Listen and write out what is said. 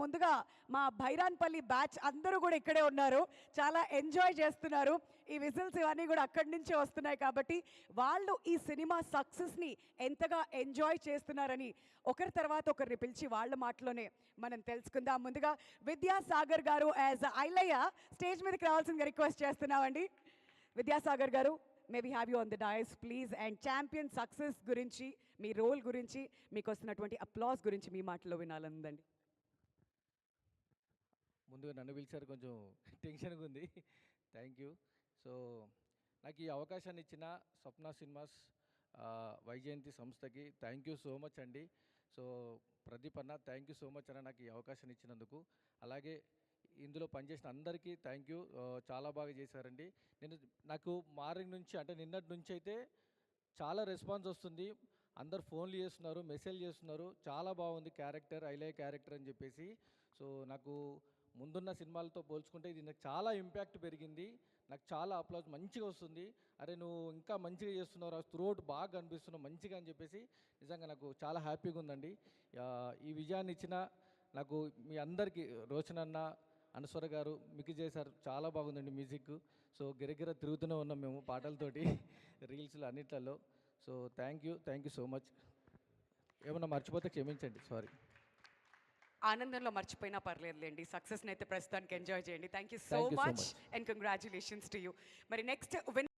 ముందుగా మా భైరాన్పల్లి బ్యాచ్ అందరూ కూడా ఇక్కడే ఉన్నారు, చాలా ఎంజాయ్ చేస్తున్నారు. ఈ విజిల్స్ ఇవన్నీ కూడా అక్కడి నుంచే వస్తున్నాయి కాబట్టి వాళ్ళు ఈ సినిమా సక్సెస్ని ఎంతగా ఎంజాయ్ చేస్తున్నారని ఒకరి తర్వాత ఒకరిని పిలిచి వాళ్ళ మాటలోనే మనం తెలుసుకుందాం. ముందుగా విద్యాసాగర్ గారు యాజ్ ఐలయ్య స్టేజ్ మీదకి రావాల్సిందిగా రిక్వెస్ట్ చేస్తున్నామండి. విద్యాసాగర్ గారు, may we have you on the dais please. And champion success గురించి, మీ రోల్ గురించి, మీకు వస్తున్నటువంటి అప్లాస్ గురించి మీ మాటలో వినాలందండి. ముందుగా నన్ను పిలిచారు, కొంచెం టెన్షన్గా ఉంది. Thank you. సో నాకు ఈ అవకాశాన్ని ఇచ్చిన స్వప్న సినిమాస్ వైజయంతి సంస్థకి థ్యాంక్ యూ సో మచ్ అండి. సో ప్రదీప్ అన్న, థ్యాంక్ యూ సో మచ్ అన్న నాకు ఈ అవకాశాన్ని ఇచ్చినందుకు. అలాగే ఇందులో పనిచేసిన అందరికీ థ్యాంక్ యూ, చాలా బాగా చేశారండి. నాకు మార్నింగ్ నుంచి అంటే నిన్నటి నుంచి అయితే చాలా రెస్పాన్స్ వస్తుంది. అందరు ఫోన్లు చేస్తున్నారు, మెసేజ్ చేస్తున్నారు, చాలా బాగుంది క్యారెక్టర్, ఐలే క్యారెక్టర్ అని చెప్పేసి. సో నాకు ముందున్న సినిమాలతో పోల్చుకుంటే ఇది నాకు చాలా ఇంపాక్ట్ పెరిగింది. నాకు చాలా అప్లాజ్ మంచిగా వస్తుంది. అరే నువ్వు ఇంకా మంచిగా చేస్తున్నావు, త్రూఅవుట్ బాగా కనిపిస్తున్నావు మంచిగా అని చెప్పేసి నిజంగా నాకు చాలా హ్యాపీగా ఉందండి. ఈ విజయాన్ని ఇచ్చిన నాకు మీ అందరికీ, రోషన్ అన్న, అనస్వర గారు, మికి చేశారు, చాలా బాగుందండి మ్యూజిక్. సో గిరగిర తిరుగుతూనే ఉన్నాం మేము పాటలతోటి రీల్స్లో అన్నిట్లలో. So thank you so much. ఏమన్నా మర్చిపోతే క్షమించండి, సారీ. ఆనందంలో మర్చిపోయినా పర్లేదులేండి, సక్సెస్ని అయితే ప్రస్తుతానికి ఎంజాయ్ చేయండి. Thank you so much and congratulations to you. మరి నెక్స్ట్